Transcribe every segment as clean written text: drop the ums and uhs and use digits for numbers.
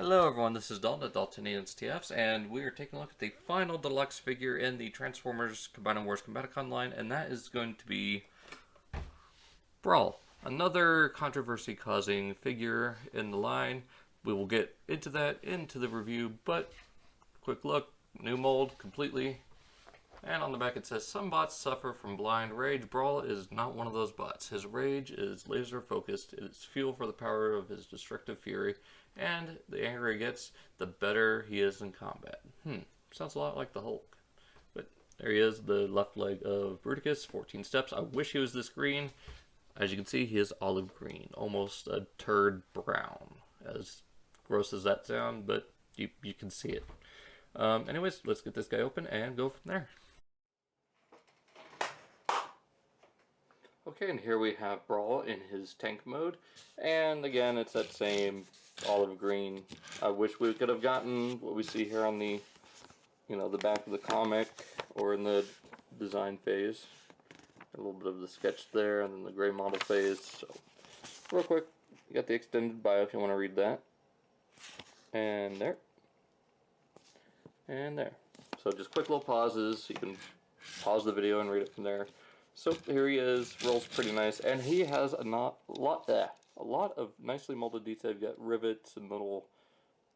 Hello everyone, this is Dalton at Dalton TFs, and we are taking a look at the final deluxe figure in the Transformers Combined Wars Combaticon line, and that is going to be Brawl. Another controversy-causing figure in the line. We will get into that into the review, but quick look, new mold completely. And on the back it says, some bots suffer from blind rage. Brawl is not one of those bots. His rage is laser focused. It is fuel for the power of his destructive fury. And the angrier he gets, the better he is in combat. Sounds a lot like the Hulk. But there he is, the left leg of Bruticus, 14 steps. I wish he was this green. As you can see, he is olive green, almost a turd brown. As gross as that sounds, but you can see it. Anyways, let's get this guy open and go from there. Okay, and here we have Brawl in his tank mode, and again, it's that same olive green. I wish we could have gotten what we see here on the, the back of the comic, or in the design phase. A little bit of the sketch there, and then the gray model phase. So, real quick, you got the extended bio if you want to read that. And there. And there. So just quick little pauses. You can pause the video and read it from there. So here he is, rolls pretty nice, and he has a lot of nicely molded detail. You've got rivets and little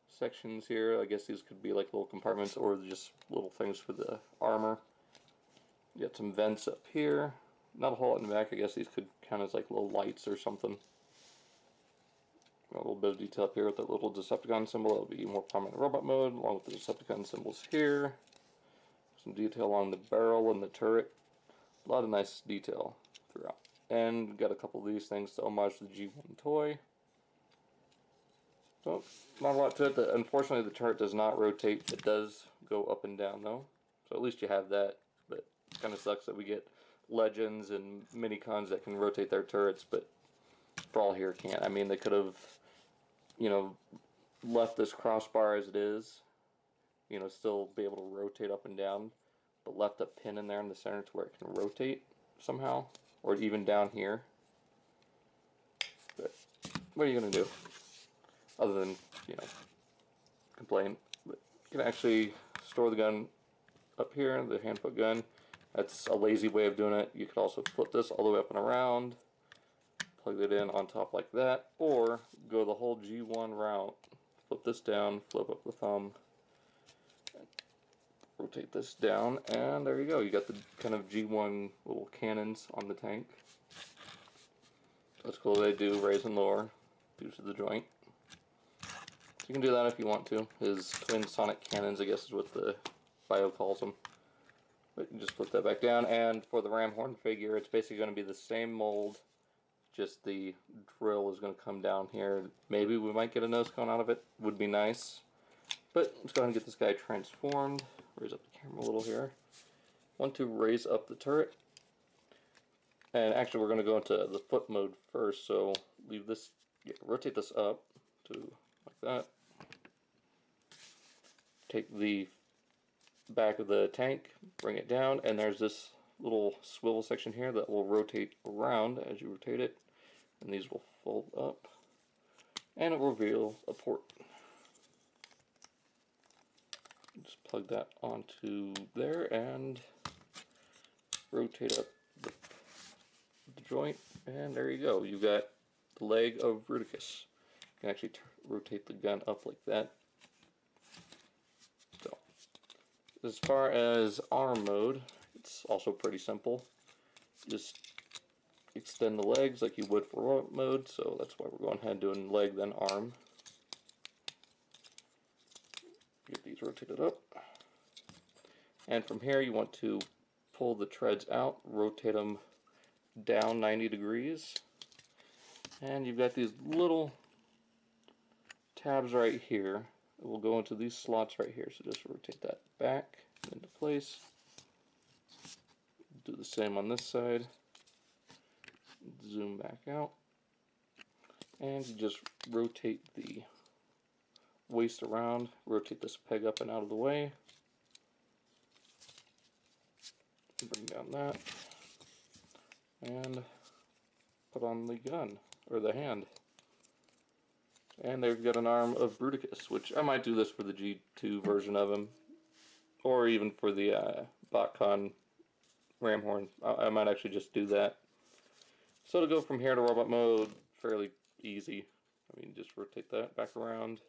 sections here. I guess these could be like little compartments or just little things for the armor. You got some vents up here. Not a whole lot in the back. I guess these could count as like little lights or something. Got a little bit of detail up here with that little Decepticon symbol. That'll be more prominent in robot mode, along with the Decepticon symbols here. Some detail along the barrel and the turret. A lot of nice detail throughout. And we've got a couple of these things to homage the G1 toy. So, not a lot to it. Unfortunately, the turret does not rotate. It does go up and down, though. So at least you have that. But it kind of sucks that we get Legends and Minicons that can rotate their turrets, but Brawl here can't. I mean, they could have, left this crossbar as it is. Still be able to rotate up and down, but left a pin in there in the center to where it can rotate somehow, or even down here. But what are you going to do other than, complain? But you can actually store the gun up here, the hand-foot gun. That's a lazy way of doing it. You could also flip this all the way up and around, plug it in on top like that, or go the whole G1 route. Flip this down, flip up the thumb, rotate this down, and there you go. You got the kind of G1 little cannons on the tank. That's cool. They do raise and lower due to the joint. So you can do that if you want to. His twin sonic cannons, I guess, is what the bio calls them. But you can just flip that back down. And for the ram horn figure, it's basically going to be the same mold. Just the drill is going to come down here. Maybe we might get a nose cone out of it. Would be nice. But let's go ahead and get this guy transformed. Raise up the camera a little here. Want to raise up the turret. And actually we're going to go into the foot mode first, so leave this, rotate this up to like that. Take the back of the tank, bring it down, and there's this little swivel section here that will rotate around as you rotate it. And these will fold up. And it will reveal a port. Just plug that onto there and rotate up the joint, and there you go. You got the leg of Bruticus. You can actually rotate the gun up like that. So, as far as arm mode, it's also pretty simple. Just extend the legs like you would for robot mode, so that's why we're going ahead and doing leg then arm. Get these rotated up. And from here you want to pull the treads out, rotate them down 90 degrees. And you've got these little tabs right here. It will go into these slots right here. So just rotate that back into place. Do the same on this side. Zoom back out. And you just rotate the waist around, rotate this peg up and out of the way, bring down that, and put on the gun, or the hand. And they've got an arm of Bruticus, which I might do this for the G2 version of him, or even for the BotCon Ramhorn. I might actually just do that. So to go from here to robot mode, fairly easy. I mean, just rotate that back around,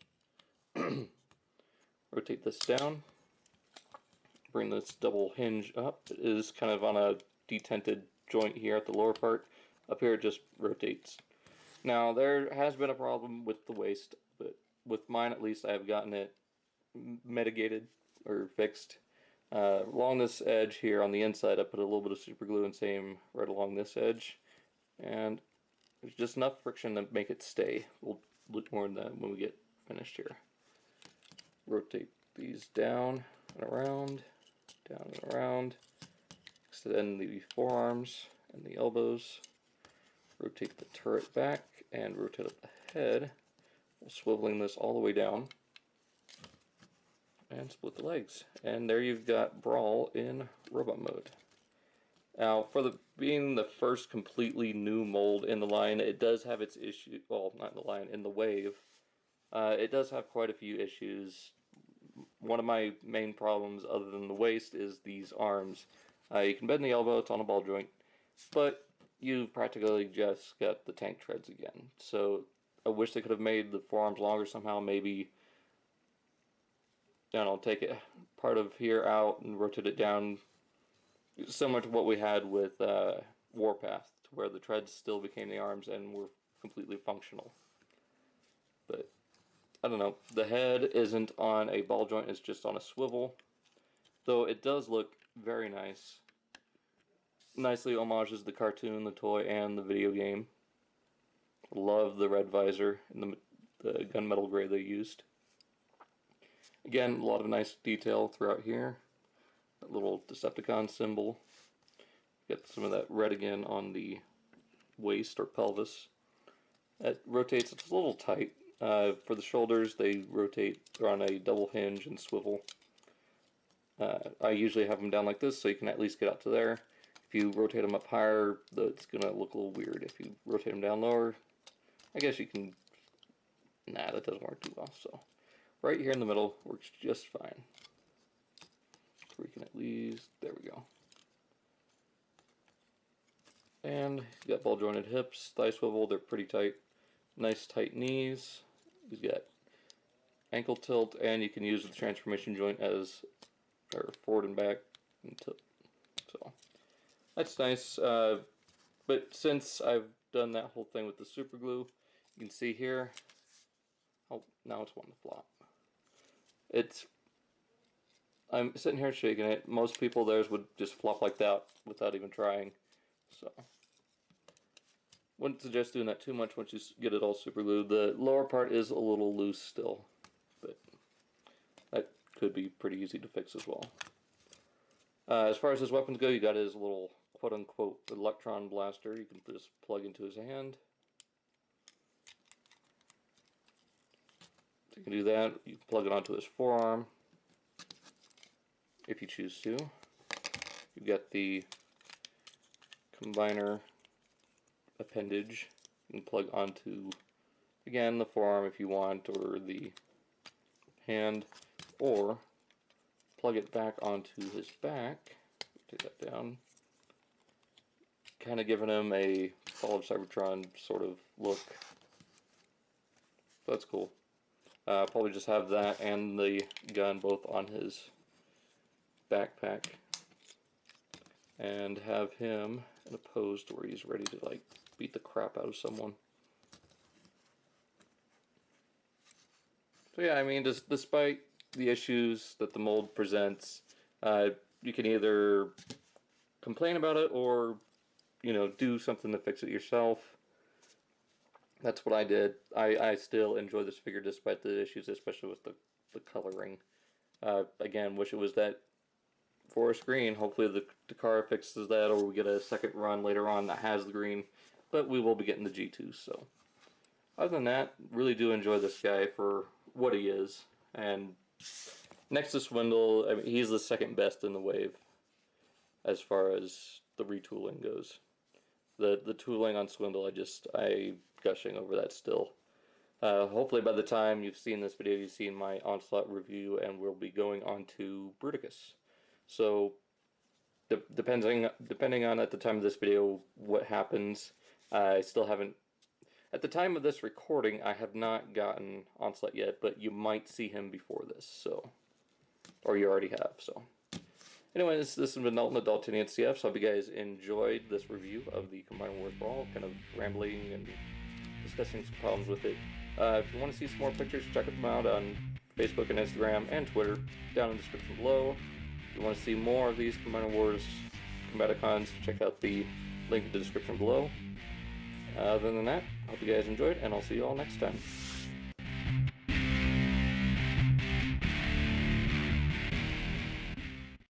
rotate this down, bring this double hinge up. It is kind of on a detented joint here at the lower part. Up here it just rotates. Now there has been a problem with the waist, but with mine at least I have gotten it mitigated or fixed. Along this edge here on the inside I put a little bit of super glue and same right along this edge, and there's just enough friction to make it stay. We'll look more at that when we get finished here. Rotate these down and around, down and around. Extend the forearms and the elbows. Rotate the turret back and rotate up the head. We're swiveling this all the way down. And split the legs. And there you've got Brawl in robot mode. Now, for being the first completely new mold in the line, it does have its issue. Well, not in the line, in the wave. It does have quite a few issues. One of my main problems, other than the waist, is these arms. You can bend the elbow, it's on a ball joint, but you've practically just got the tank treads again. So I wish they could have made the forearms longer somehow. Maybe, I don't know, take it part of here out and rotate it down, similar to what we had with Warpath, to where the treads still became the arms and were completely functional. But I don't know, the head isn't on a ball joint, it's just on a swivel, though it does look very nice. Nicely homages the cartoon, the toy, and the video game. Love the red visor and the gunmetal gray they used. Again, a lot of nice detail throughout here. That little Decepticon symbol. Get some of that red again on the waist or pelvis. It rotates, it's a little tight. For the shoulders, they rotate, they're on a double hinge and swivel. I usually have them down like this so you can at least get out to there. If you rotate them up higher, it's going to look a little weird. If you rotate them down lower, I guess you can... Nah, that doesn't work too well. So, right here in the middle works just fine. So we can at least... There we go. And you got ball jointed hips, thigh swivel, they're pretty tight. Nice tight knees. You've got ankle tilt, and you can use the transformation joint as or forward and back and tilt. So that's nice. But since I've done that whole thing with the super glue, you can see here. Oh, now it's wanting to flop. I'm sitting here shaking it. Most people theirs would just flop like that without even trying. So wouldn't suggest doing that too much once you get it all super glued. The lower part is a little loose still, but that could be pretty easy to fix as well. As far as his weapons go, you got his little quote-unquote electron blaster. You can just plug into his hand. So you can do that. You can plug it onto his forearm if you choose to. You've got the combiner appendage. You can plug onto, again, the forearm if you want, or the hand, or plug it back onto his back. Take that down. Kind of giving him a Fall of Cybertron sort of look. So that's cool. Probably just have that and the gun both on his backpack. And have him in a pose to where he's ready to like beat the crap out of someone. So yeah, I mean, despite the issues that the mold presents, you can either complain about it or, you know, do something to fix it yourself. That's what I did. I still enjoy this figure despite the issues, especially with the coloring. Again, wish it was that forest green. Hopefully the Dakar fixes that, or we get a second run later on that has the green. But we will be getting the G2, so. Other than that, really do enjoy this guy for what he is. And next to Swindle, I mean, he's the second best in the wave as far as the retooling goes. The tooling on Swindle, I gushing over that still. Hopefully by the time you've seen this video, you've seen my Onslaught review, and we'll be going on to Bruticus. So, depending on at the time of this video what happens, I still haven't. At the time of this recording, I have not gotten Onslaught yet, but you might see him before this, so, or you already have. So, anyways, this has been Dalton, Adulting NCF. So, I hope you guys enjoyed this review of the Combined Wars Brawl, kind of rambling and discussing some problems with it. If you want to see some more pictures, check them out on Facebook and Instagram and Twitter, down in the description below. If you want to see more of these Combined Wars Combaticons, check out the link in the description below. Other than that, I hope you guys enjoyed, and I'll see you all next time.